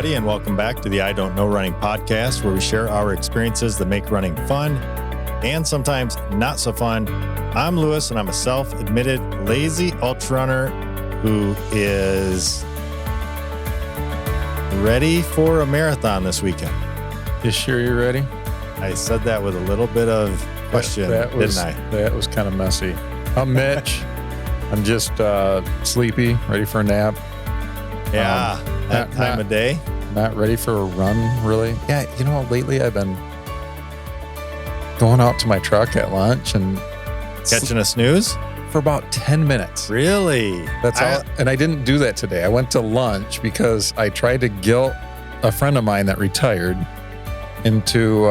everybody, and welcome back to the I Don't Know Running podcast, where we share our experiences that make running fun and sometimes not so fun. I'm Lewis, and I'm a self-admitted lazy ultra runner who is ready for a marathon this weekend. You sure you're ready? I said that with a little bit of question, didn't I? That was kind of messy. I'm Mitch. I'm just sleepy, ready for a nap. Yeah, that time of day. Not ready for a run, really. Yeah, you know, lately I've been going out to my truck at lunch and Catching a snooze? for about 10 minutes. Really? That's all. And I didn't do that today. I went to lunch because I tried to guilt a friend of mine that retired into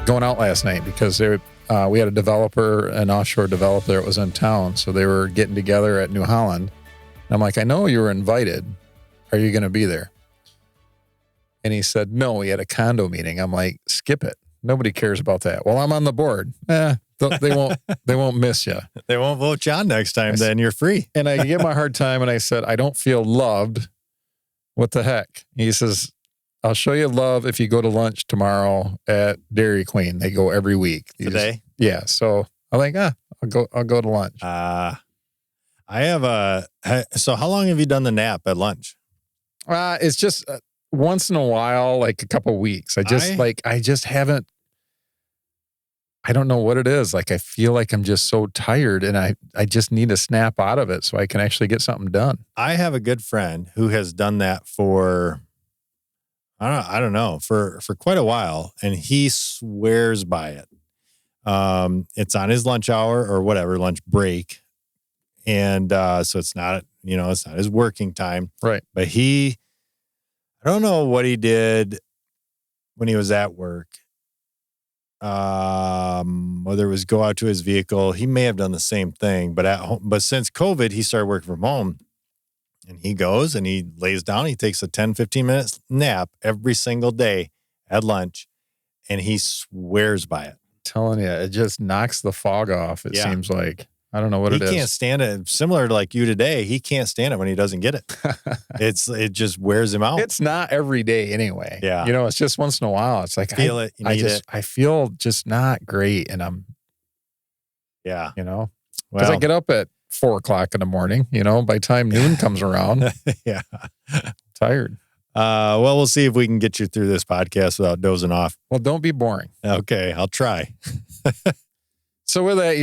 going out last night because we had a developer, an offshore developer that was in town. So they were getting together at New Holland. And I'm like, I know you were invited. Are you going to be there? And he said, no, we had a condo meeting. I'm like, skip it. Nobody cares about that. Well, I'm on the board. They won't miss you. They won't vote you on next time, then you're free. And I give him a hard time. And I said, I don't feel loved. What the heck? He says, I'll show you love if you go to lunch tomorrow at Dairy Queen. They go every week. Today? Yeah. So I'm like, I'll go to lunch. So how long have you done the nap at lunch? It's just once in a while, like a couple of weeks. I just haven't, I don't know what it is. Like, I feel like I'm just so tired and I just need to snap out of it so I can actually get something done. I have a good friend who has done that for, I don't know, for quite a while. And he swears by it. It's on his lunch hour or whatever, lunch break. And so it's not his working time. Right. But I don't know what he did when he was at work. Whether it was go out to his vehicle, he may have done the same thing, but at home, but since COVID, he started working from home and he goes and he lays down, he takes a 10, 15 minutes nap every single day at lunch and he swears by it. I'm telling you, it just knocks the fog off. It seems like. I don't know what it is. He can't stand it. Similar to like you today, he can't stand it when he doesn't get it. It just wears him out. It's not every day anyway. Yeah. You know, it's just once in a while. It's like, I feel just not great. And I'm, because I get up at 4:00 in the morning, by the time noon comes around. Yeah. Tired. Well, we'll see if we can get you through this podcast without dozing off. Well, don't be boring. Okay. I'll try. So with that,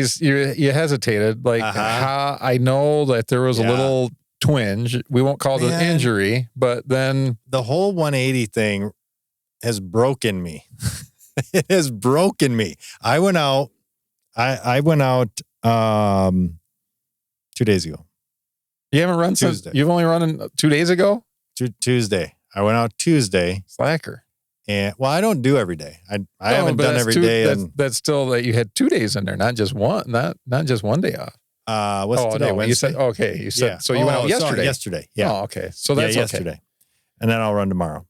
you hesitated. Like, how I know that there was a little twinge. We won't call it an injury, but then the whole 180 thing has broken me. It has broken me. I went out. I went out 2 days ago. You haven't run Tuesday. You've only run 2 days ago. Tuesday. I went out Tuesday. Slacker. And I don't do every day. I haven't done every day. That's still that you had 2 days in there, not just one, not just one day off. What's today? No, Wednesday? You said so you went out yesterday. Yesterday. Yeah. Oh, okay. So that's yesterday. Okay. And then I'll run tomorrow.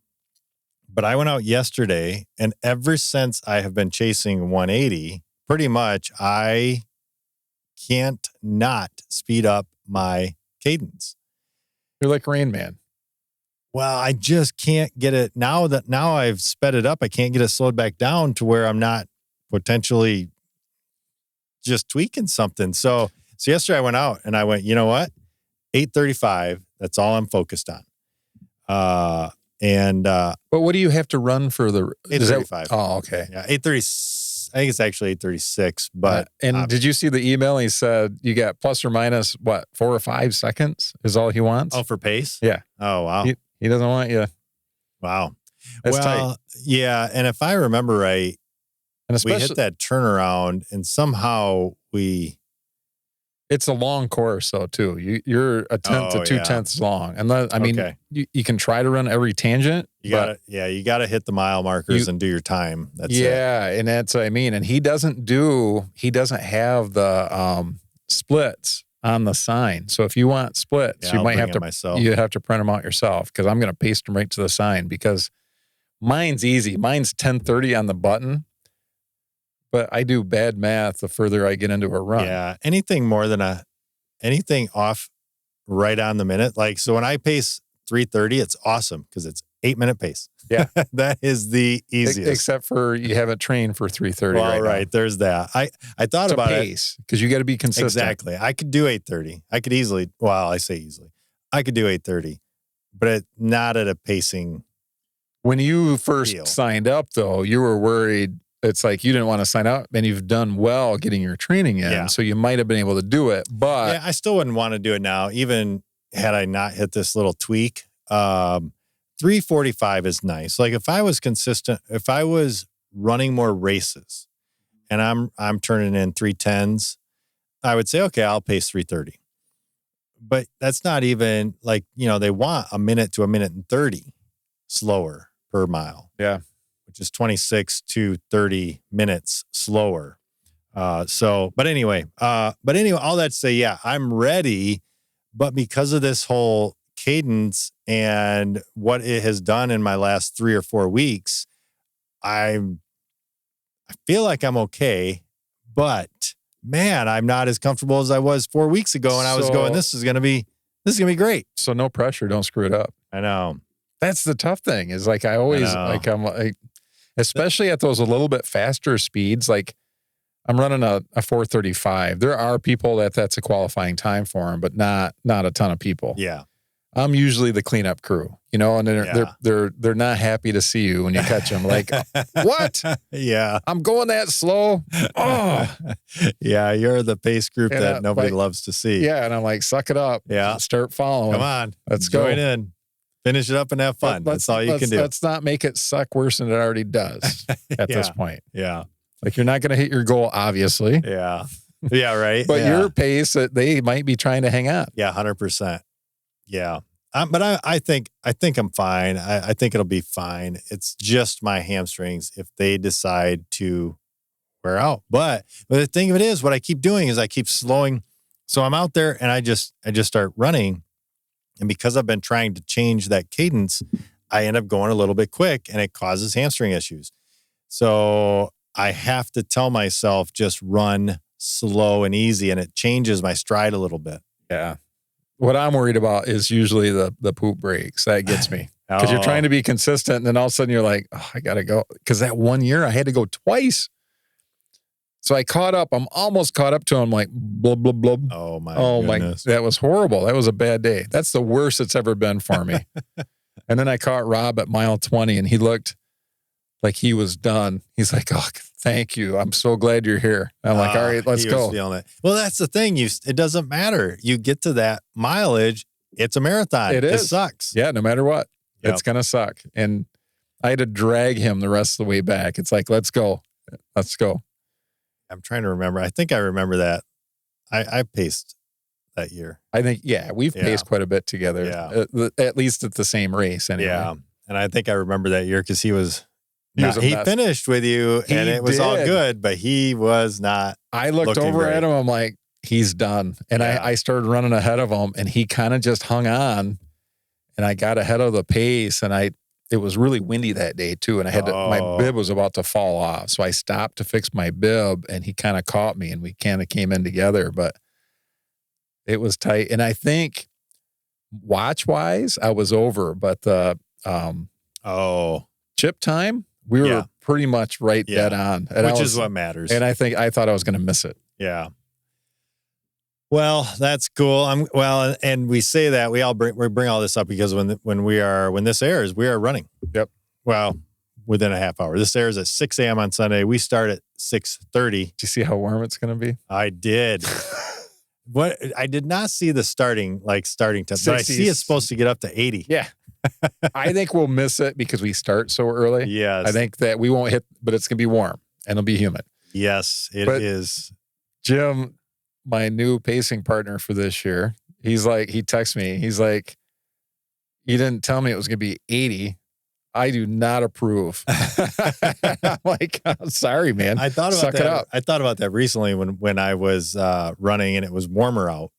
But I went out yesterday, and ever since I have been chasing 180, pretty much I can't not speed up my cadence. You're like Rain Man. Well, I just can't get it now I've sped it up. I can't get it slowed back down to where I'm not potentially just tweaking something. So yesterday I went out and I went, you know what? 8:35. That's all I'm focused on. But what do you have to run for the 8:35? Oh, okay. Yeah, 8:30. I think it's actually 8:36. But did you see the email? He said you got plus or minus 4 or 5 seconds is all he wants. Oh, for pace? Yeah. Oh, wow. He doesn't want you. Wow. That's tight. Yeah. And if I remember right, and we hit that turnaround and somehow it's a long course though too. You're a tenth to 2/10 long. And you can try to run every tangent. You gotta hit the mile markers and do your time. That's it. And that's what I mean. And he doesn't have the splits on the sign. So if you want splits, you might have to print them out yourself because I'm going to paste them right to the sign because mine's easy. Mine's 10:30 on the button, but I do bad math the further I get into a run. Yeah. Anything more than anything off right on the minute. Like, so when I pace 3:30, it's awesome because it's 8-minute pace. Yeah. That is the easiest. Except for you haven't trained for 3:30 well, right now. there's that. I thought It's about a it. pace because you got to be consistent. Exactly. I could do 8:30. I could easily, well, I say easily. I could do 8:30, but not at a pacing. When you first Deal. signed up, though, you were worried. It's like you didn't want to sign up, and you've done well getting your training in, Yeah. so you might have been able to do it. But Yeah, I still wouldn't want to do it now, even had I not hit this little tweak. 3:45 is nice. Like if I was consistent, if I was running more races and I'm turning in 3:10s, I would say, okay, I'll pace 3:30. But that's not even like, they want a minute to a minute and 30 slower per mile. Yeah. Which is 26 to 30 minutes slower. But anyway, all that to say, yeah, I'm ready. But because of this whole cadence and what it has done in my last 3 or 4 weeks, I feel like I'm okay. But man, I'm not as comfortable as I was 4 weeks ago. And I was going, this is gonna be great. So no pressure, don't screw it up. I know. That's the tough thing. Is like I always know. I'm like, especially at those a little bit faster speeds. Like I'm running a 4:35. There are people that's a qualifying time for them, but not a ton of people. Yeah. I'm usually the cleanup crew, and they're not happy to see you when you catch them. Like, what? Yeah. I'm going that slow. Oh, Yeah, you're the pace group And, that nobody like, loves to see. yeah. And I'm like, suck it up. Yeah. Start following. Come on. Let's go. Join in. Finish it up and have fun. That's all you can do. Let's not make it suck worse than it already does at this point. Yeah. Like you're not going to hit your goal, obviously. Yeah. Yeah, right. But yeah. your pace, they might be trying to hang on. Yeah, 100%. Yeah. But I think I'm fine. I think it'll be fine. It's just my hamstrings if they decide to wear out. But the thing of it is, what I keep doing is I keep slowing. So I'm out there and I just start running. And because I've been trying to change that cadence, I end up going a little bit quick and it causes hamstring issues. So I have to tell myself just run slow and easy, and it changes my stride a little bit. Yeah. What I'm worried about is usually the poop breaks. That gets me. Because you're trying to be consistent, and then all of a sudden you're like, oh, I got to go. Because that 1 year I had to go twice. So I caught up. I'm almost caught up to him, like, blub, blub, blub. Oh, my goodness. That was horrible. That was a bad day. That's the worst it's ever been for me. And then I caught Rob at mile 20, and he looked like he was done. He's like, oh, thank you. I'm so glad you're here. I'm like, all right, let's go. Feeling it. Well, that's the thing. It doesn't matter. You get to that mileage, it's a marathon. It is. It sucks. Yeah, no matter what. Yep. It's going to suck. And I had to drag him the rest of the way back. It's like, let's go. Let's go. I'm trying to remember. I think I remember that. I paced that year. I think, we've paced quite a bit together. Yeah. At least at the same race anyway. Yeah. And I think I remember that year because he mess. finished with you and it was all did. good, but he was not. I looked looking over great. at him. I'm like, he's done. And Yeah. I started running ahead of him, and he kind of just hung on, and I got ahead of the pace, and it was really windy that day too. And I had my bib was about to fall off. So I stopped to fix my bib, and he kind of caught me, and we kind of came in together, but it was tight. And I think watch wise, I was over, but the chip time, we were pretty much right dead on. And which is what matters. And I thought I was going to miss it. Yeah. Well, that's cool. And we say that we bring all this up because when this airs, we are running. Yep. Well, within a half hour. This airs at 6 a.m. on Sunday. We start at 6:30. Do you see how warm it's going to be? I did. What I did not see the starting time, but I see it's supposed to get up to 80. Yeah. I think we'll miss it because we start so early. Yes. I think that we won't hit, but it's going to be warm and it'll be humid. Yes, it is. Jim, my new pacing partner for this year, he's like, he texts me. He's like, you didn't tell me it was going to be 80. I do not approve. I'm like, I'm sorry, man. I thought about Suck that. it up. I thought about that recently when I was running and it was warmer out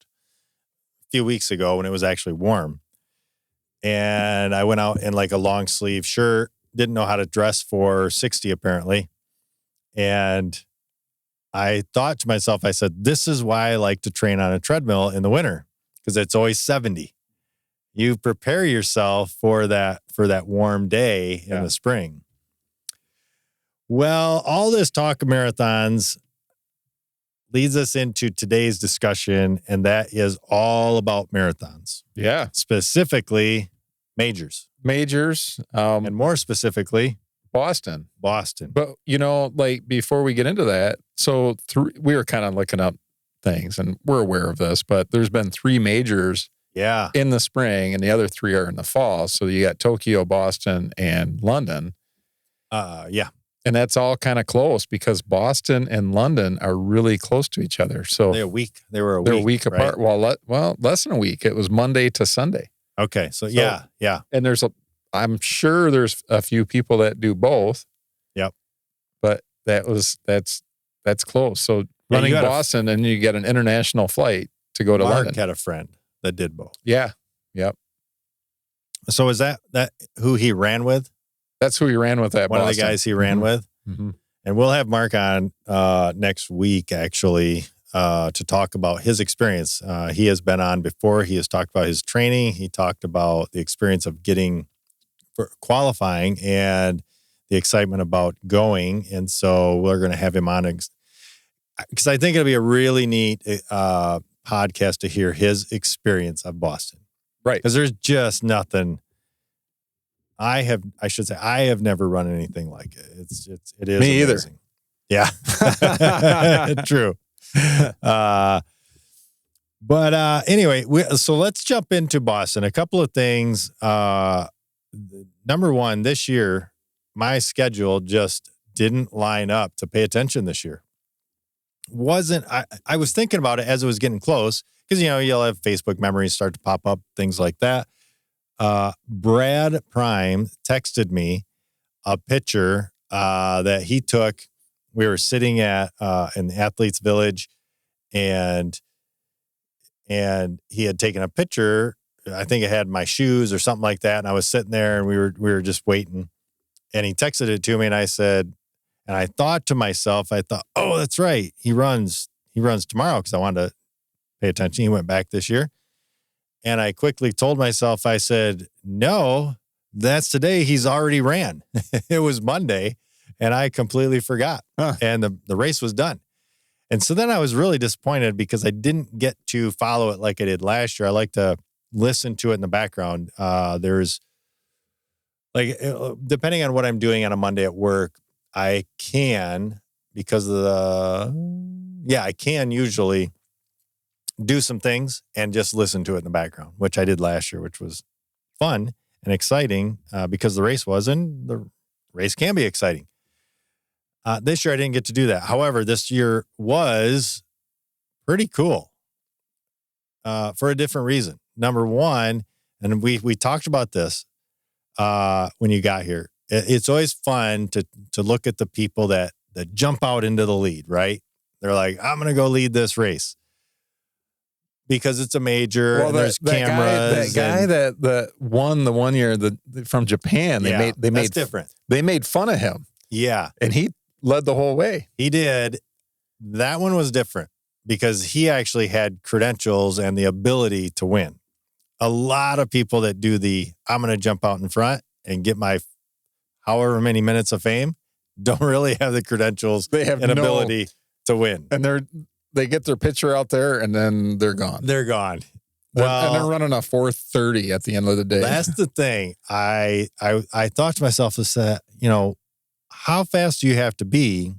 a few weeks ago when it was actually warm. And I went out in like a long sleeve shirt, didn't know how to dress for 60 apparently. And I thought to myself, I said, this is why I like to train on a treadmill in the winter because it's always 70. you prepare yourself for that warm day in the spring. Well, all this talk of marathons leads us into today's discussion, and that is all about marathons. Yeah. Specifically, majors. And more specifically, Boston. But, like before we get into that, so we were kind of looking up things and we're aware of this, but there's been 3 majors in the spring and the other 3 are in the fall. So you got Tokyo, Boston, and London. And that's all kind of close because Boston and London are really close to each other. So they're a week. They're a week apart. Right? Well, less than a week. It was Monday to Sunday. Okay. So yeah. And I'm sure there's a few people that do both. Yep. But that's close. So running Boston and you get an international flight to go to London. Mark had a friend that did both. Yeah. Yep. So is that who he ran with? That's who he ran with at One Boston. of the guys he ran with. Mm-hmm. And we'll have Mark on next week, actually, to talk about his experience. He has been on before. He has talked about his training. He talked about the experience of qualifying and the excitement about going. And so we're going to have him on because I think it'll be a really neat podcast to hear his experience of Boston. Right. Because there's just nothing. I have never run anything like it. It is me amazing. Either. Yeah. True. But anyway, so let's jump into Boston. A couple of things. Number one, this year, my schedule just didn't line up to pay attention this year. I was thinking about it as it was getting close because, you'll have Facebook memories start to pop up, things like that. Brad Prime texted me a picture that he took. We were sitting in the Athletes Village, and he had taken a picture. I think it had my shoes or something like that, and I was sitting there, and we were just waiting. And he texted it to me, and I said, and I thought to myself, oh, that's right, he runs tomorrow because I wanted to pay attention. He went back this year. And I quickly told myself, I said, no, that's today. He's already ran. It was Monday, and I completely forgot. And the race was done. And so then I was really disappointed because I didn't get to follow it like I did last year. I like to listen to it in the background. There's depending on what I'm doing on a Monday at work, I can, because of I can usually do some things and just listen to it in the background, which I did last year, which was fun and exciting because the race was, and the race can be exciting. This year I didn't get to do that. However, this year was pretty cool for a different reason. Number one, and we talked about this when you got here. It's always fun to look at the people that jump out into the lead, right? They're like, I'm going to go lead this race. Because it's a major, and there's cameras. That guy that won the one year from Japan, that's different. They made fun of him. Yeah. And he led the whole way. He did. That one was different because he actually had credentials and the ability to win. A lot of people that do I'm going to jump out in front and get my however many minutes of fame don't really have the credentials and ability to win. And they get their picture out there and then they're gone. They're gone. And they're running a 4:30 at the end of the day. That's the thing. I thought to myself, is that, how fast do you have to be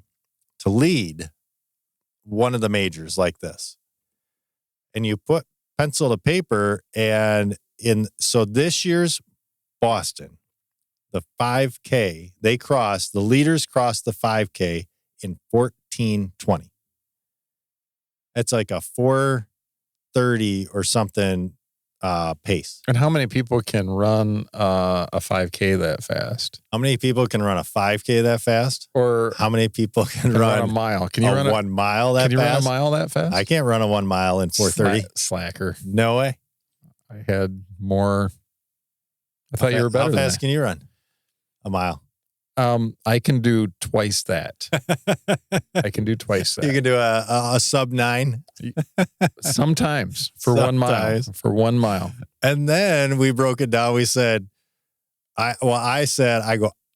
to lead one of the majors like this? And you put pencil to paper, so this year's Boston, the 5K, the leaders crossed the 5K in 14:20. It's like a 4:30 or something pace. And how many people can run a 5K that fast? How many people can run a 5K that fast? Or how many people can run a mile? Can you run 1 mile that fast? Can you run a mile that fast? I can't run a 1 mile in 4:30. Slacker. No way. I had more. I thought you were better. How fast can you run a mile? I can do twice that. I can do twice that. You can do a sub 9. Sometimes for 1 mile. Sometimes. For 1 mile. And then we broke it down. We said, I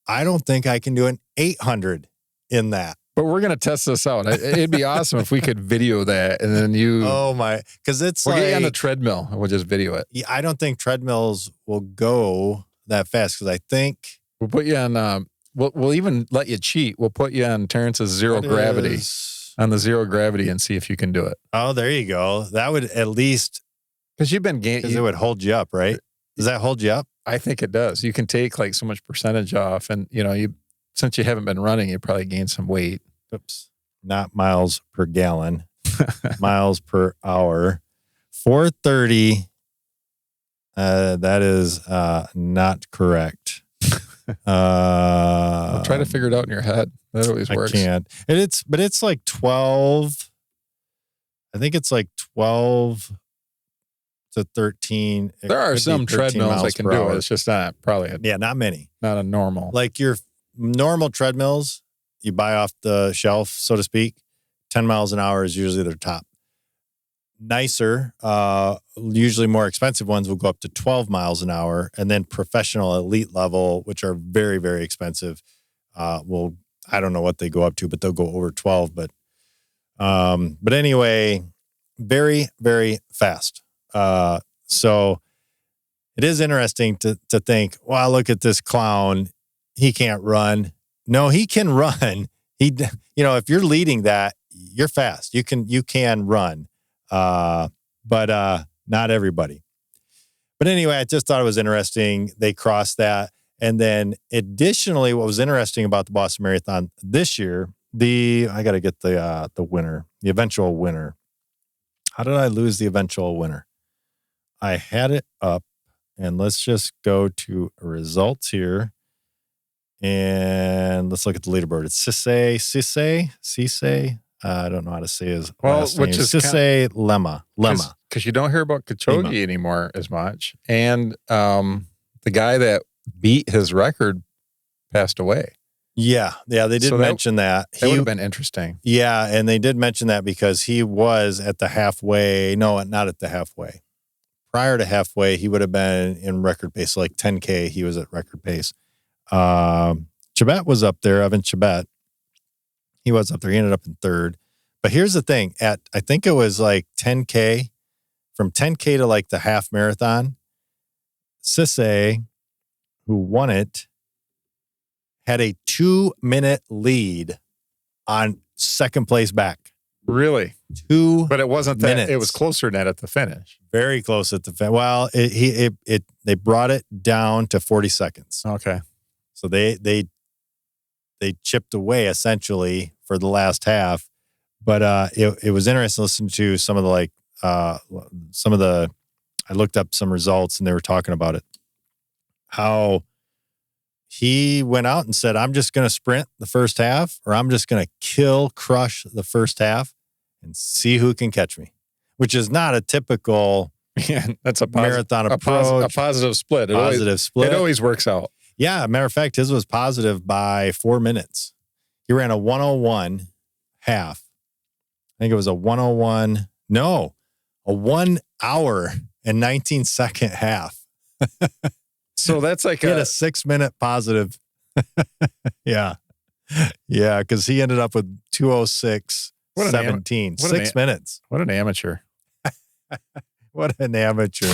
don't think I can do an 800 in that. But we're going to test this out. It'd be awesome if we could video that and then you. Oh my, because it's we'll like, get you on the treadmill and we'll just video it. I don't think treadmills will go that fast because I think We'll put you on, we'll even let you cheat. We'll put you on Terrence's zero gravity, on the zero gravity and see if you can do it. Oh, there you go. That would at least, Because you've been because it would hold you up, right? Does that hold you up? I think it does. You can take like so much percentage off and, since you haven't been running, you probably gain some weight. Oops. Not miles per gallon, miles per hour. 430. That is not correct. I'll try to figure it out in your head. That always works. I can't. But it's like 12. I think it's like 12 to 13. It There are could be some 13 treadmills miles that can per do hour. it. It's just not Not many. not a normal. Like your normal treadmills, you buy off the shelf, so to speak. 10 miles an hour is usually their top. Nicer, usually more expensive ones will go up to 12 miles an hour. And then professional elite level, which are very, very expensive, I don't know what they go up to, but they'll go over 12. But anyway, very, very fast. So it is interesting to think, wow, look at this clown. He can't run. No, he can run. If you're leading that, you're fast. You can run. But not everybody. But anyway, I just thought it was interesting. They crossed that. And then additionally, what was interesting about the Boston Marathon this year, I got to get the winner, the eventual winner. How did I lose the eventual winner? I had it up, and let's just go to results here. And let's look at the leaderboard. It's Cisse. I don't know how to say his last name. Cisse Lemma. Because you don't hear about Kipchoge anymore as much. And the guy that beat his record passed away. Yeah, they did mention that. That would have been interesting. Yeah, and they did mention that because he was at the halfway. No, not at the halfway. Prior to halfway, he would have been in record pace. So like 10K, he was at record pace. Chebet was up there, Evan Chebet. He was up there. He ended up in third. But here's the thing. I think it was like 10K, from 10K to like the half marathon, Cisse, who won it, had a 2-minute lead on second place back. Really? 2 But it wasn't that. minutes. It was closer than that at the finish. Very close at the finish. Well, they brought it down to 40 seconds. Okay. So they chipped away essentially for the last half. But it was interesting to listen to some of the I looked up some results and they were talking about it. How he went out and said, I'm just going to sprint the first half, or I'm just going to crush the first half and see who can catch me, which is not a typical that's a marathon approach. A positive split. Split. It always works out. Yeah. Matter of fact, his was positive by 4 minutes. He ran a 1:01 half. I think it was a 1:01. No, a 1 hour and 19 second half. So that's like he had a 6 minute positive. Yeah. Yeah. Cause he ended up with 2:06.17. 6 minutes. What an amateur. What an amateur.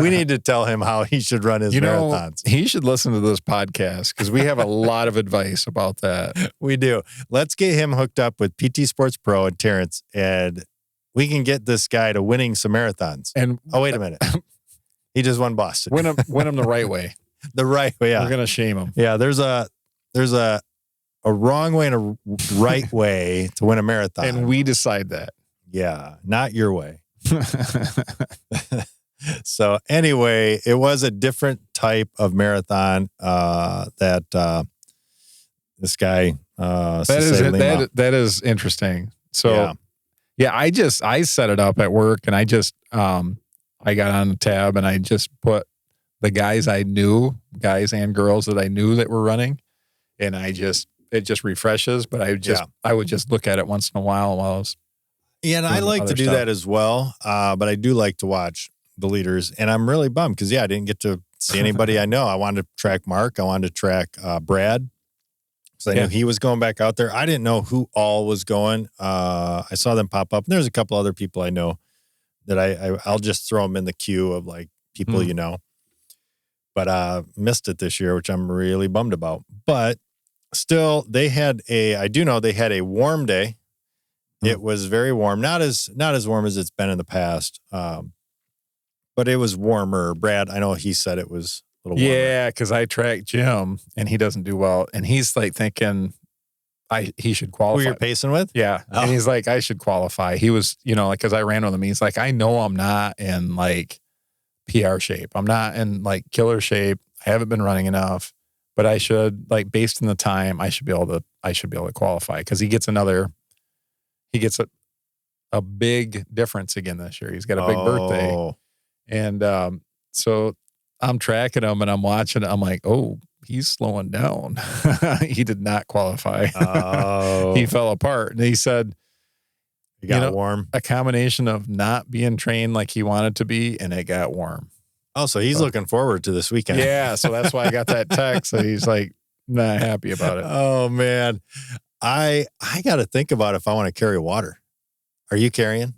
We need to tell him how he should run his marathons. He should listen to this podcast because we have a lot of advice about that. We do. Let's get him hooked up with PT Sports Pro and Terrence, and we can get this guy to winning some marathons. And wait a minute. He just won Boston. Win him the right way. The right way. Yeah. We're gonna shame him. Yeah. There's a wrong way and a right way to win a marathon. And we decide that. Yeah. Not your way. So anyway, it was a different type of marathon that this guy that is interesting. So yeah, I set it up at work and I got on the tab and I just put the guys and girls that I knew that were running, and it just refreshes. But I would just look at it once in a while I was. Yeah, and I like to do that as well. But I do like to watch the leaders, and I'm really bummed because I didn't get to see anybody I know. I wanted to track Mark. I wanted to track Brad because I knew he was going back out there. I didn't know who all was going. I saw them pop up, and there's a couple other people I know that I'll just throw them in the queue of like people you know. But missed it this year, which I'm really bummed about. But still, I do know they had a warm day. It was very warm, not as warm as it's been in the past, but it was warmer. Brad, I know he said it was a little warmer. Yeah, because I track Jim, and he doesn't do well, and he's like thinking he should qualify. Who you're pacing with? Yeah, and he's like, I should qualify. He was, like, because I ran with him, he's like, I know I'm not in like PR shape. I'm not in like killer shape. I haven't been running enough, but I should, like, based on the time, I should be able to qualify because he gets a big difference again this year. He's got a big birthday. And so I'm tracking him and I'm watching it. I'm like, oh, he's slowing down. He did not qualify. He fell apart. And he said, it got warm. A combination of not being trained like he wanted to be, and it got warm. Oh, so he's looking forward to this weekend. Yeah, so that's why I got that text. So he's like not happy about it. Oh man. I got to think about if I want to carry water. Are you carrying?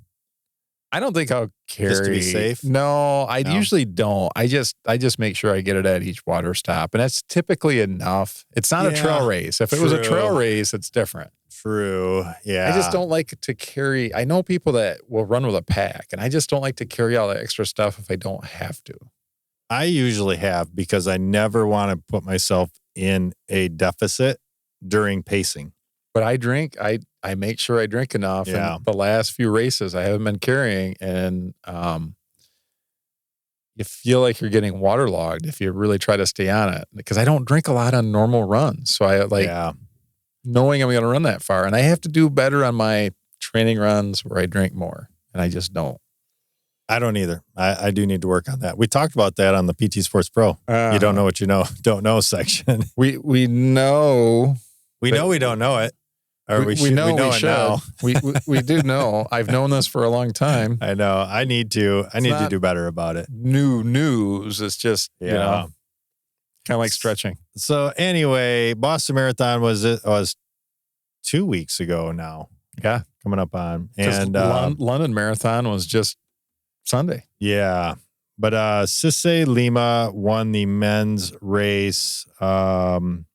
I don't think I'll carry. Just to be safe? No, I usually don't. I just make sure I get it at each water stop, and that's typically enough. It's not a trail race. If it was a trail race, it's different. True. Yeah. I just don't like to carry. I know people that will run with a pack, and I just don't like to carry all the extra stuff if I don't have to. I usually have because I never want to put myself in a deficit during pacing. But I drink. I make sure I drink enough. Yeah. And the last few races I haven't been carrying, and you feel like you're getting waterlogged if you really try to stay on it. Because I don't drink a lot on normal runs, so I knowing I'm going to run that far, and I have to do better on my training runs where I drink more, and I just don't. I don't either. I do need to work on that. We talked about that on the PT Sports Pro. You don't know what you don't know section. We know. We know we don't know it. Or we know it now. we do know. I've known this for a long time. I know. I need to do better about it. New news. It's just, kind of like stretching. So anyway, Boston Marathon was 2 weeks ago now. Yeah. Coming up on. And London Marathon was just Sunday. Yeah. But Cisse Lima won the men's race. Helen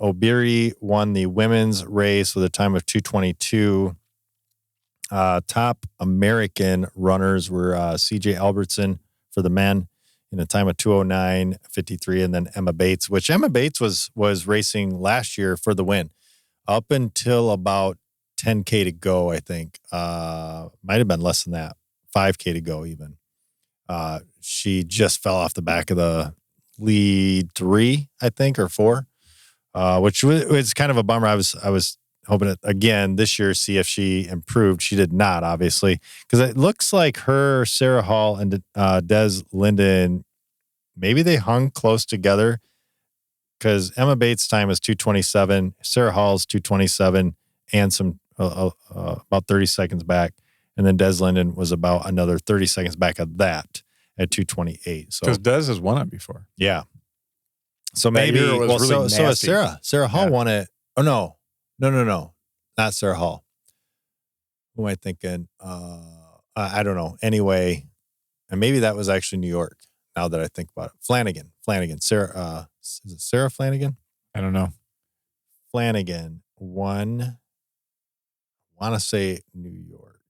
Obiri won the women's race with a time of 2:22. Top American runners were CJ Albertson for the men in a time of 2:09:53, and then Emma Bates, which Emma Bates was racing last year for the win up until about 10K to go, I think. Might have been less than that, 5K to go even. She just fell off the back of the lead 3, I think, or 4, which was kind of a bummer. I was hoping to, again, this year, see if she improved. She did not, obviously, because it looks like her, Sarah Hall, and Des Linden, maybe they hung close together because Emma Bates' time is 2:27, Sarah Hall's 2:27, and some about 30 seconds back, and then Des Linden was about another 30 seconds back of that at 2:28. So because Des has won it before. Yeah. So maybe so is Sarah. Sarah Hall won it. Oh no. Not Sarah Hall. Who am I thinking? I don't know. Anyway, and maybe that was actually New York. Now that I think about it, Flanagan. Sarah. Is it Sarah Flanagan? I don't know. Flanagan won. I want to say New York.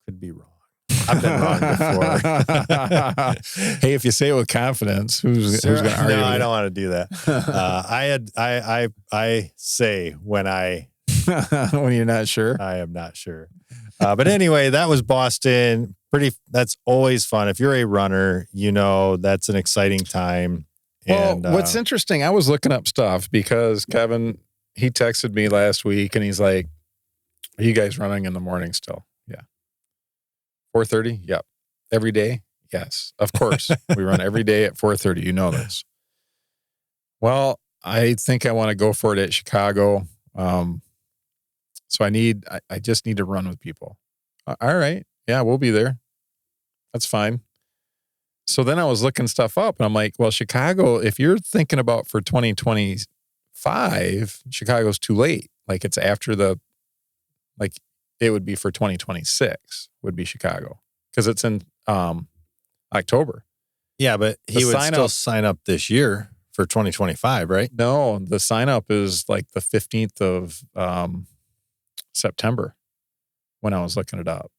Could be wrong. I've been wrong before. Hey, if you say it with confidence, who's going to argue? No, I don't want to do that. I say when when you're not sure. I am not sure. But anyway, that was Boston. That's always fun. If you're a runner, that's an exciting time. Well, what's interesting, I was looking up stuff because Kevin, he texted me last week and he's like, "Are you guys running in the morning still?" Yeah. 4:30? Yep. Every day? Yes. Of course. We run every day at 4:30. You know this. Well, I think I want to go for it at Chicago. So I just need to run with people. All right. Yeah, we'll be there. That's fine. So then I was looking stuff up and I'm like, well, Chicago, if you're thinking about for 2025, Chicago's too late. Like it's after it would be for 2026 would be Chicago because it's in October. Yeah, but he would still sign up this year for 2025, right? No, the sign up is like the 15th of September when I was looking it up.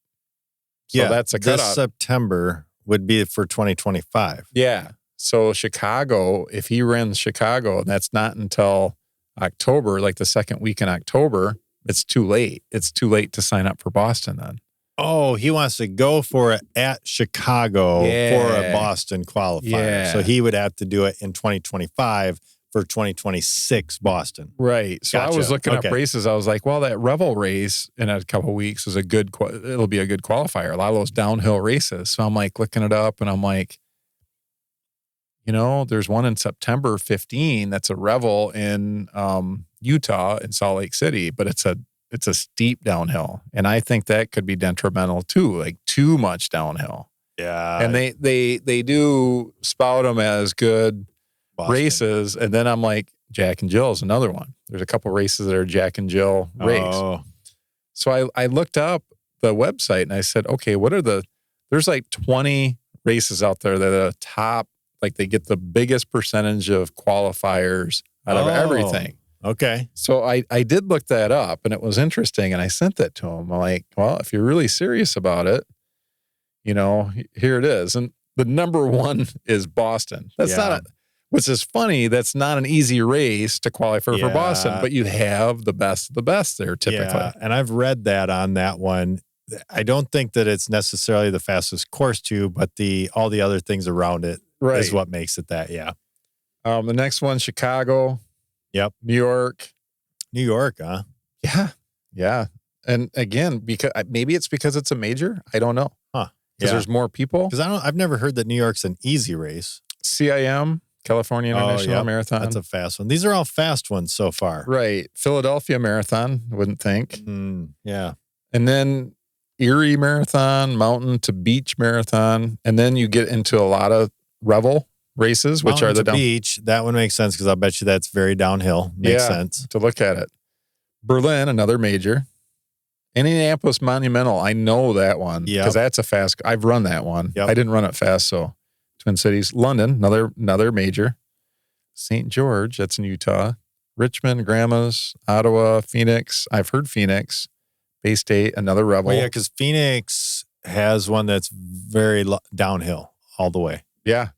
So that's a cutoff. This September would be for 2025. Yeah. So Chicago, if he runs Chicago, that's not until October, like the second week in October, it's too late. It's too late to sign up for Boston then. Oh, he wants to go for it at Chicago for a Boston qualifier. Yeah. So he would have to do it in 2025 for 2026 Boston. Right. So Gotcha. I was looking up races. I was like, well, that Revel race in a couple of weeks is it'll be a good qualifier. A lot of those downhill races. So I'm like looking it up and I'm like, there's one in September 15 that's a Revel in Utah in Salt Lake City, but it's a steep downhill. And I think that could be detrimental too, like too much downhill. Yeah. And they do spout them as good Boston races. And then I'm like, Jack and Jill is another one. There's a couple races that are Jack and Jill race. Oh. So I looked up the website and I said, okay, there's like 20 races out there that are top, like they get the biggest percentage of qualifiers out of everything. Okay. So I did look that up and it was interesting and I sent that to him. I'm like, well, if you're really serious about it, here it is. And the number one is Boston. Which is funny, that's not an easy race to qualify for Boston, but you have the best of the best there typically. Yeah, and I've read that on that one. I don't think that it's necessarily the fastest course too, but all the other things around it is what makes it that, yeah. The next one, Chicago. Yep. New York, huh? Yeah. Yeah. And again, because maybe it's because it's a major. I don't know. Huh. Because there's more people. Because I've never heard that New York's an easy race. CIM, California International Marathon. That's a fast one. These are all fast ones so far. Right. Philadelphia Marathon, wouldn't think. Yeah. And then Erie Marathon, Mountain to Beach Marathon. And then you get into a lot of Revel races, which Mountain are the to beach. That one makes sense because I bet you that's very downhill. Makes sense to look at it. Berlin, another major. Indianapolis Monumental, I know that one because that's a fast. I've run that one. Yep. I didn't run it fast, so Twin Cities. London, another major. St. George, that's in Utah. Richmond, Grandma's, Ottawa, Phoenix. I've heard Phoenix. Bay State, another Revel. Well, yeah, because Phoenix has one that's very downhill all the way. Yeah.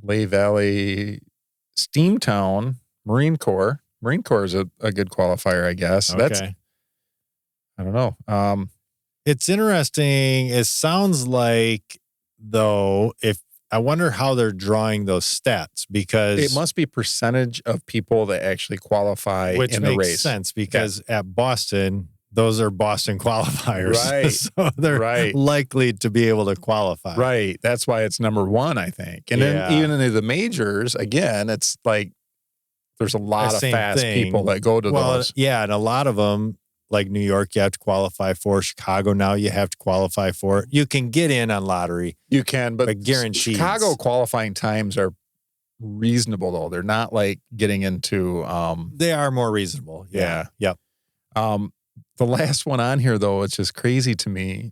Lehigh Valley, Steamtown, Marine Corps. Marine Corps is a good qualifier, I guess. Okay. I don't know. It's interesting. It sounds like, though, I wonder how they're drawing those stats because it must be percentage of people that actually qualify in the race. Which makes sense because at Boston, those are Boston qualifiers. Right. So they're likely to be able to qualify. Right. That's why it's number one, I think. And then even in the majors, again, it's like there's a lot of fast people that go to those. Yeah. And a lot of them, like New York, you have to qualify for. Chicago now, you have to qualify for it. You can get in on lottery. You can, but guaranteed. Chicago qualifying times are reasonable, though. They're not like getting into... they are more reasonable. Yeah. Yep. The last one on here, though, it's just crazy to me.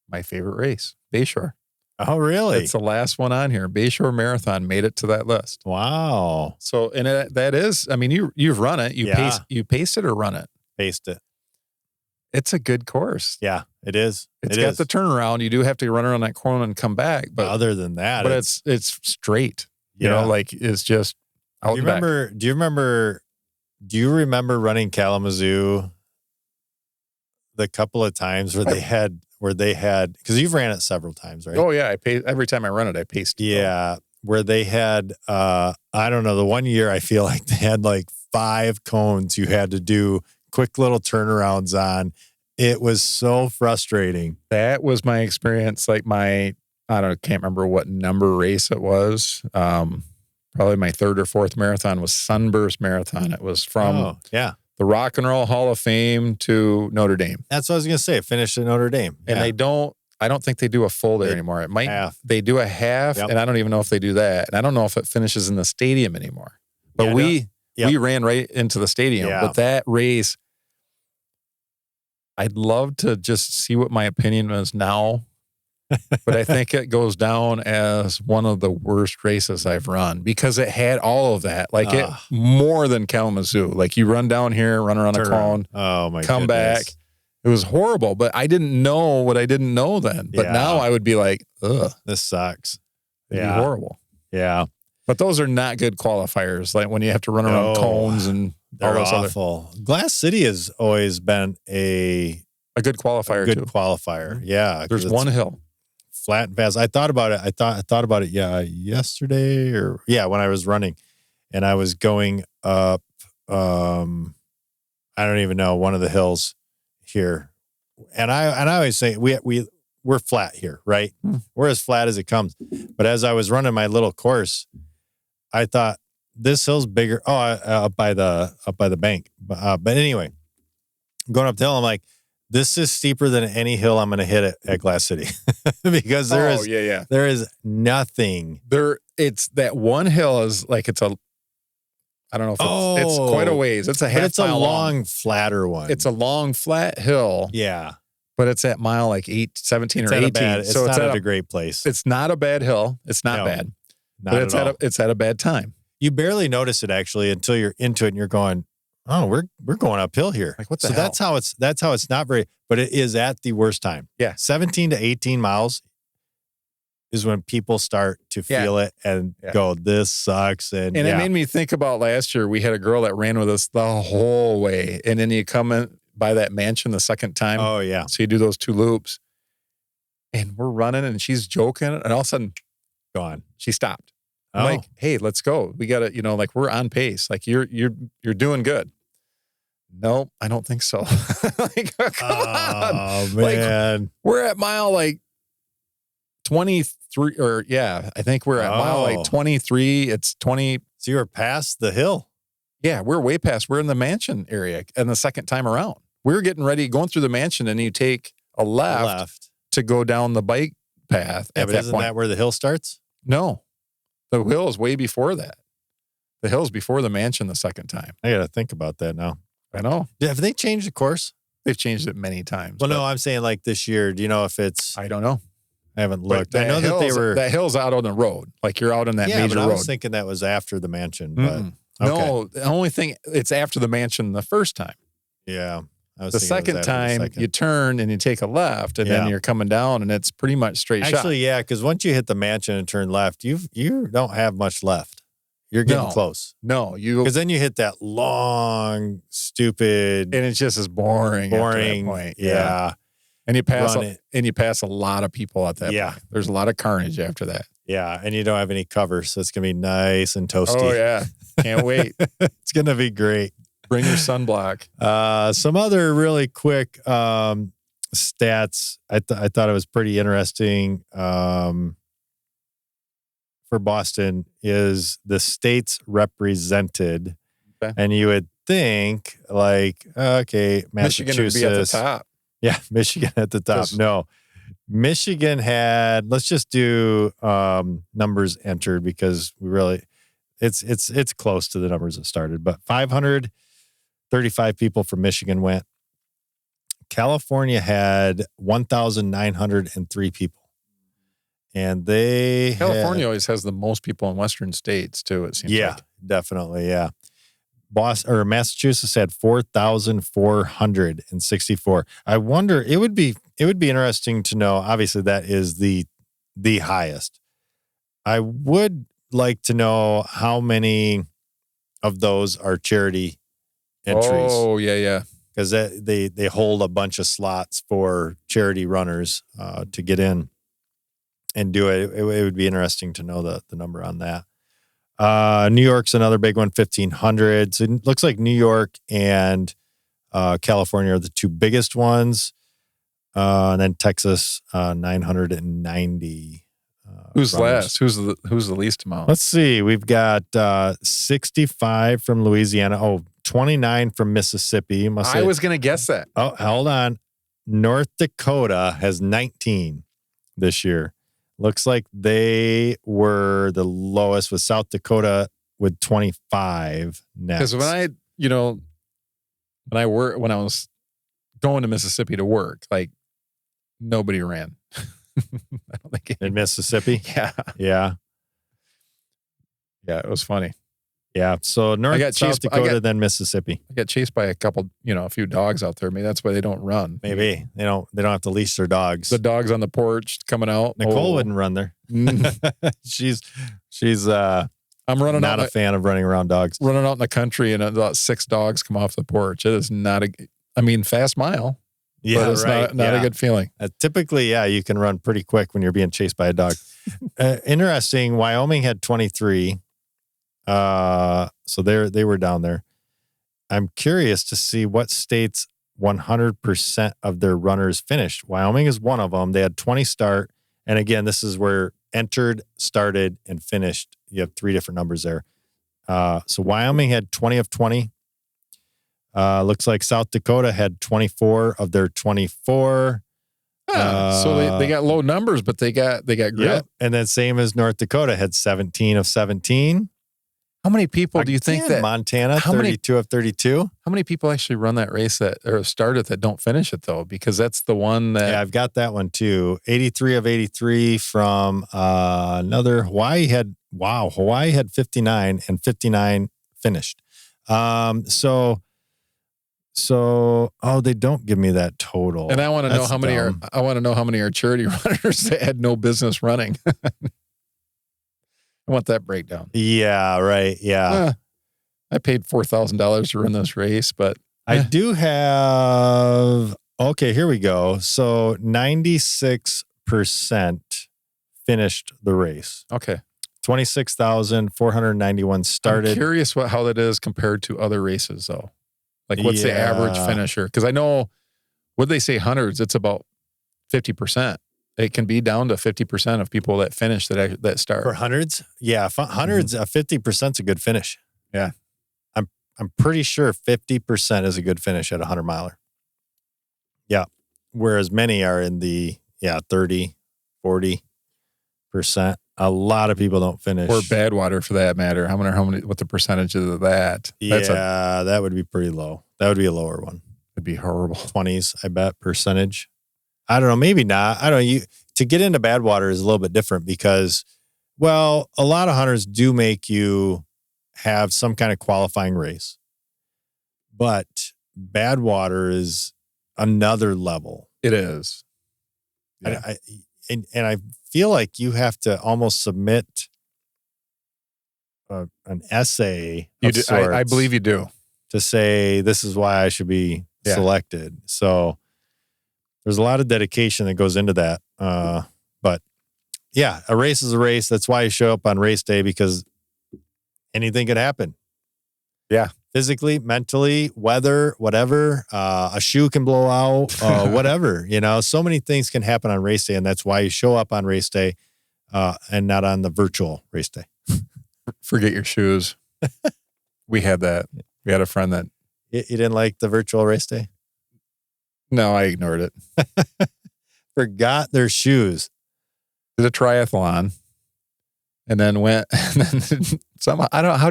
My favorite race, Bayshore. Oh, really? It's the last one on here. Bayshore Marathon made it to that list. Wow. So, and that is, I mean, you've run it. You paced it or run it? Paced it. It's a good course. Yeah, it is. It's got the turnaround. You do have to run around that corner and come back. But other than that, it's straight. You know, like it's just out Do you remember running Kalamazoo the couple of times where they had because you've ran it several times, right? Oh yeah, every time I run it, I paced. Yeah, where they had I don't know, the one year I feel like they had like 5 cones you had to do quick little turnarounds on. It was so frustrating. That was my experience. Like can't remember what number race it was. probably my third or fourth marathon was Sunburst Marathon. It was from yeah. the Rock and Roll Hall of Fame to Notre Dame. That's what I was going to say. Finished at Notre Dame. And I don't think they do a full there anymore. It might, they do a half, and I don't even know if they do that. And I don't know if it finishes in the stadium anymore. But we ran right into the stadium. But that race, I'd love to just see what my opinion is now. But I think it goes down as one of the worst races I've run because it had all of that. Like it more than Kalamazoo. Like you run down here, run around a cone, come back. It was horrible, but I didn't know what I didn't know then. But now I would be like, ugh. This sucks. It'd be horrible. Yeah. But those are not good qualifiers. Like when you have to run around cones and all those awful. Glass City has always been a good qualifier. Qualifier. Yeah. There's one hill. Flat and fast. I thought about it. I thought about it. Yeah. Yesterday when I was running and I was going up, I don't even know, one of the hills here. And I always say we're flat here, right? We're as flat as it comes. But as I was running my little course, I thought this hill's bigger. Up by the bank. But anyway, going up the hill, I'm like, this is steeper than any hill I'm going to hit at Glass City because there is nothing. It's that one hill is like I don't know if it's quite a ways. It's a half. But it's a long, flatter one. It's a long, flat hill. Yeah. But it's at mile like 17 or 18. It's not at a great place. It's not a bad hill. It's not bad. But it's at a bad time. You barely notice it actually until you're into it and you're going, oh, we're going uphill here. Like what the hell? That's how it's not very, but it is at the worst time. Yeah. 17 to 18 miles is when people start to feel it and go, this sucks. And it made me think about last year. We had a girl that ran with us the whole way. And then you come in by that mansion the second time. Oh, yeah. So you do those 2 loops. And we're running and she's joking. And all of a sudden, gone. She stopped. I'm like, hey, let's go. We got to, like we're on pace. Like you're doing good. No, I don't think so. Like, oh, man. Like, we're at mile like 23 I think we're at mile like 23. It's 20. So you were past the hill. Yeah, we're way past. We're in the mansion area. And the second time around, we were getting ready, going through the mansion, and you take a left to go down the bike path. Yeah, but isn't that where the hill starts? No, the hill is way before that. The hill's before the mansion the second time. I got to think about that now. I know. Have they changed the course? They've changed it many times. Well, no, I'm saying like this year. Do you know if it's? I don't know. I haven't looked. I know that they were. That hill's out on the road. Like you're out on that major road. I was thinking that was after the mansion. But no, the only thing, it's after the mansion the first time. Yeah. The second time you turn and you take a left and then you're coming down and it's pretty much straight shot. Actually, yeah, because once you hit the mansion and turn left, you don't have much left. You're getting close. No, because then you hit that long, stupid, and it's just as boring. Boring. At that point. Yeah. And you pass a lot of people at that point. There's a lot of carnage after that. Yeah, and you don't have any cover, so it's gonna be nice and toasty. Oh yeah, can't wait. It's gonna be great. Bring your sunblock. Some other really quick stats. I thought it was pretty interesting. For Boston is the states represented. Okay. And you would think like, okay, Massachusetts. Michigan would be at the top. Yeah, Michigan at the top. No, Michigan had, let's just do numbers entered because we really, it's close to the numbers that started, but 535 people from Michigan went. California had 1,903 people. And California always has the most people in Western states too. It seems. Yeah, like. Definitely. Yeah. Massachusetts had 4,464. I wonder. It would be interesting to know. Obviously, that is the highest. I would like to know how many of those are charity entries. Oh yeah. Because they hold a bunch of slots for charity runners to get in. And do it. It would be interesting to know the number on that. New York's another big one, 1,500. So it looks like New York and California are the two biggest ones. And then Texas, 990 Who's runners. last? Who's the least amount? Let's see. We've got 65 from Louisiana. Oh, 29 from Mississippi. I was going to guess that. Oh, hold on. North Dakota has 19 this year. Looks like they were the lowest, with South Dakota with 25 next. Because when I was going to Mississippi to work, like nobody ran. I don't think In Mississippi? Yeah. Yeah. Yeah, it was funny. Yeah. So South Dakota, then Mississippi. I got chased by a few dogs out there. Maybe that's why they don't run. Maybe. They don't have to leash their dogs. The dogs on the porch coming out. Nicole wouldn't run there. she's I'm running not out a fan of running around dogs. Running out in the country and about 6 dogs come off the porch. It is not fast mile. Yeah, but it's not a good feeling. Typically, you can run pretty quick when you're being chased by a dog. Interesting. Wyoming had 23. So they were down there. I'm curious to see what states 100% of their runners finished. Wyoming is one of them. They had 20 start. And again, this is where entered, started, and finished. You have 3 different numbers there. So Wyoming had 20 of 20. Looks like South Dakota had 24 of their 24. So they got low numbers, but they got grit. Yep. And then same as North Dakota had 17 of 17. How many people do you think that Montana 32 of 32? How many people actually run that race or start it that don't finish it though? Because that's the one that I've got that one too. 83 of 83 from another Hawaii had 59 and 59 finished. So they don't give me that total. And I want to know how many are charity runners that had no business running. I want that breakdown. Yeah, right. Yeah. I paid $4,000 to run this race, but I do have, okay, here we go. So 96% finished the race. Okay. 26,491 started. I'm curious how that is compared to other races though. Like what's the average finisher? Because I know, what they say hundreds, it's about 50%. It can be down to 50% of people that finish that start. For hundreds? Yeah, hundreds, 50% is a good finish. Yeah. I'm pretty sure 50% is a good finish at a 100-miler. Yeah. Whereas many are in the 30, 40%. A lot of people don't finish. Or Badwater for that matter. How many what the percentage of that? That would be pretty low. That would be a lower one. It'd be horrible. 20s, I bet, percentage. I don't know, maybe not. I don't know. To get into Badwater is a little bit different because, well, a lot of hunters do make you have some kind of qualifying race. But Badwater is another level. It is. Yeah. And I feel like you have to almost submit an essay of sorts. I believe you do. To say, this is why I should be selected. So there's a lot of dedication that goes into that. But yeah, a race is a race. That's why you show up on race day, because anything could happen. Yeah. Physically, mentally, weather, whatever. A shoe can blow out, whatever. So many things can happen on race day, and that's why you show up on race day and not on the virtual race day. Forget your shoes. We had that. We had a friend that... You didn't like the virtual race day? No, I ignored it. Forgot their shoes. Did a triathlon and then went, and then somehow, I don't know, how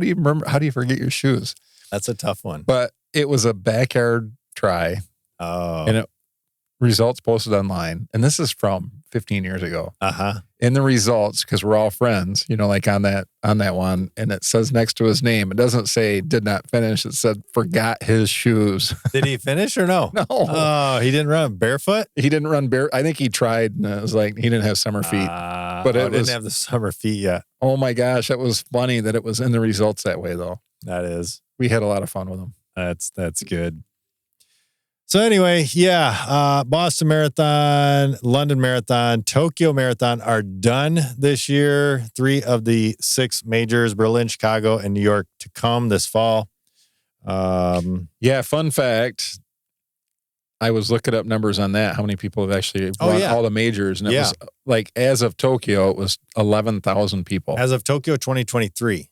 do you forget your shoes? That's a tough one. But it was a backyard try. Oh. And results posted online. And this is from 15 years ago. Uh-huh. In the results, because we're all friends, like on that one, and it says next to his name, it doesn't say did not finish. It said forgot his shoes. Did he finish or no? No. Oh, he didn't run barefoot? He didn't run bare. I think he tried, and it was like he didn't have summer feet. But it didn't have the summer feet yet. Oh my gosh, that was funny that it was in the results that way though. That is. We had a lot of fun with him. That's good. So anyway, Boston Marathon, London Marathon, Tokyo Marathon are done this year. 3 of the 6 majors, Berlin, Chicago, and New York, to come this fall. Fun fact. I was looking up numbers on that. How many people have actually Oh, run yeah. all the majors? And it Yeah. was like, as of Tokyo, it was 11,000 people. As of Tokyo 2023.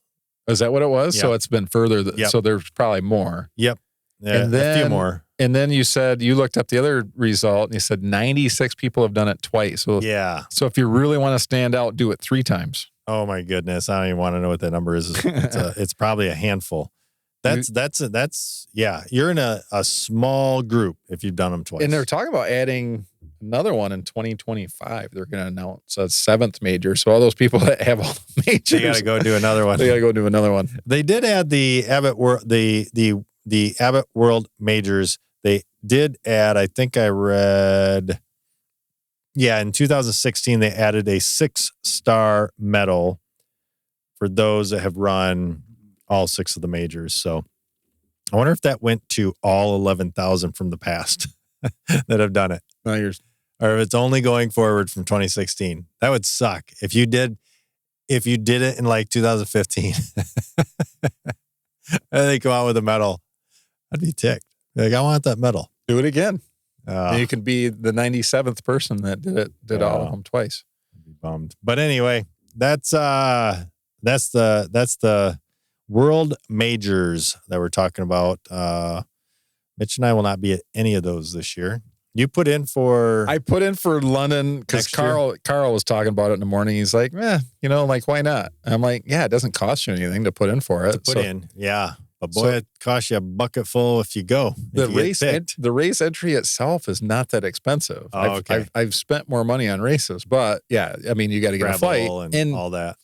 Is that what it was? Yeah. So it's been further. Yep. So there's probably more. Yep. Yeah, And a few then- more. And then you said you looked up the other result and you said 96 people have done it twice. So, Yeah. so if you really want to stand out, do it 3 times. Oh my goodness. I don't even want to know what that number is. It's probably a handful. That's yeah. You're in a small group if you've done them twice. And they're talking about adding another one in 2025. They're going to announce a 7th major. So all those people that have all the majors, they got to go do another one. They got to go do another one. They did add the Abbott World, the Abbott World Majors. They did add, I think I read, in 2016, they added a 6-star medal for those that have run all 6 of the majors. So I wonder if that went to all 11,000 from the past that have done it. No, Or if it's only going forward from 2016. That would suck. If you did it in like 2015, and they come out with a medal, I'd be ticked. Like, I want that medal. do it again. Uh, And you can be the 97th person that did all of them twice. I'd be bummed. But anyway, that's the World Majors that we're talking about. Mitch and I will not be at any of those this year. You put in for I put in for London because Next year? Carl was talking about it in the morning. He's like, like, why not? I'm like, yeah, it doesn't cost you anything to put in for it. to put So in. Yeah. But boy, So- it costs you a bucket full if you go. The if you get race, picked. the race entry itself is not that expensive. Oh, okay. I've spent more money on races, but yeah, I mean, you got to get a flight, Travel and all that.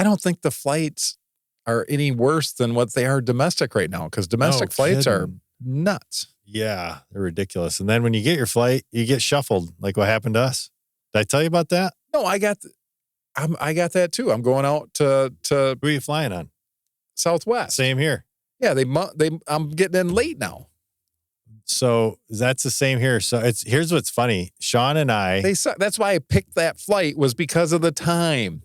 I don't think the flights are any worse than what they are domestic right now because domestic No flights are kidding. nuts. Yeah, they're ridiculous. And then when you get your flight, you get shuffled, like what happened to us. Did I tell you about that? No, I got that too. I'm going out to Who are you flying on? Southwest. Same here. Yeah, I'm getting in late now. So that's the same here. So here's what's funny. Sean and I, They suck. That's why I picked that flight was because of the time.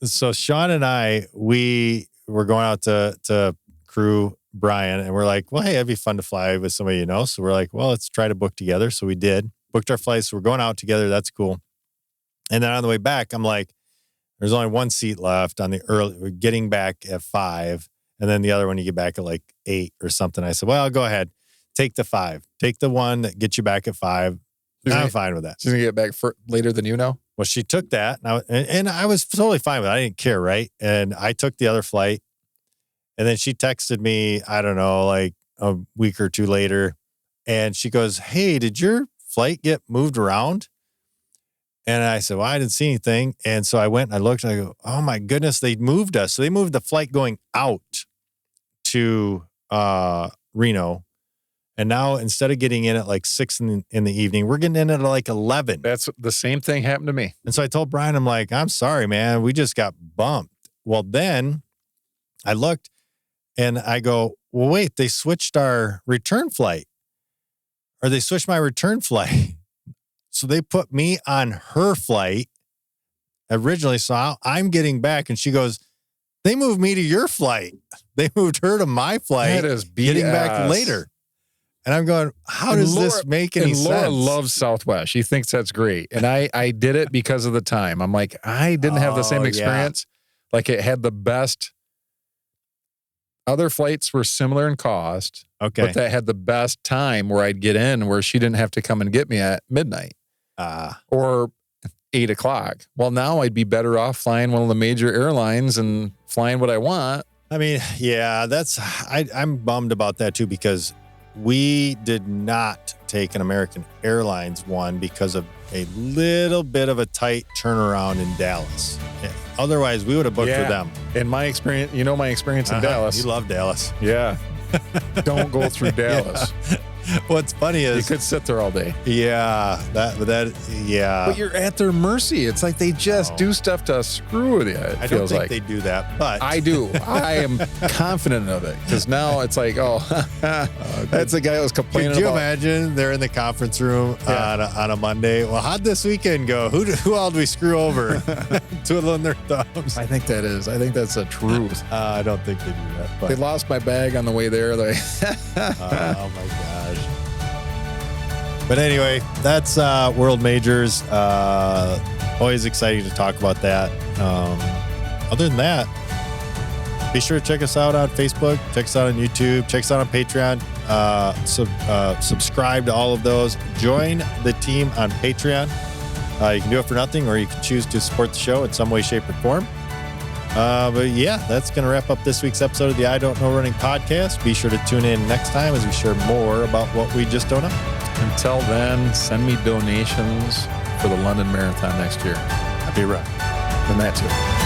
so Sean and I, we were going out to crew Brian, and we're like, well, hey, it'd be fun to fly with somebody you know. So we're like, well, let's try to book together. So we did, booked our flights. So we're going out together. That's cool. And then on the way back, I'm like, there's only one seat left on the early. We're getting back at 5, and then the other one you get back at like 8 or something. I said, well, I'll go ahead, take the 5, take the one that gets you back at 5. I'm fine with that. She's gonna get back later than you know. Well, she took that, and I was totally fine with it. I didn't care, right? And I took the other flight, and then she texted me, I don't know, like a week or two later, and she goes, hey, did your flight get moved around? And I said, well, I didn't see anything. And so I went and I looked, and I go, oh my goodness, they moved us. So they moved the flight going out to Reno. And now instead of getting in at like 6 in the evening, we're getting in at like 11. That's the same thing happened to me. And so I told Brian, I'm like, I'm sorry, man. We just got bumped. Well, then I looked and I go, well, wait, they switched our return flight, or they switched my return flight. So they put me on her flight originally. So I'm getting back, and she goes, they moved me to your flight. They moved her to my flight, That is getting back BS. later. And I'm going, how And does this Laura- make any And sense? Laura loves Southwest. She thinks that's great. And I did it because of the time. I'm like, I didn't have the same Oh, yeah. experience. Like it had the best. Other flights were similar in cost, Okay. but that had the best time where I'd get in where she didn't have to come and get me at midnight or 8 o'clock. Well, now I'd be better off flying one of the major airlines and flying what I want. I mean, yeah, I'm bummed about that too, because we did not take an American Airlines one because of a little bit of a tight turnaround in Dallas. Yeah. Otherwise, we would have booked Yeah. with them. In my experience, my experience in Uh-huh. Dallas. You love Dallas. Yeah. Don't go through Dallas. What's funny You is, could sit there all day. yeah, yeah. But you're at their mercy. It's like they just No. do stuff to screw with you. It I don't feels think like they do that, but I do. I am confident of it because now it's like, that's the guy that was complaining Could you about. imagine they're in the conference room Yeah. on a Monday? Well, how'd this weekend go? Who all did we screw over? Twiddling their thumbs. I think that's the truth. I don't think they do that. But They lost my bag on the way there. oh my gosh. But anyway, that's World Majors. Always exciting to talk about that. Other than that, be sure to check us out on Facebook, check us out on YouTube, check us out on Patreon. Subscribe to all of those. Join the team on Patreon. You can do it for nothing, or you can choose to support the show in some way, shape, or form. But yeah, that's going to wrap up this week's episode of the I Don't Know Running podcast. Be sure to tune in next time as we share more about what we just don't know. Until then, send me donations for the London Marathon next year. Happy run. And that too.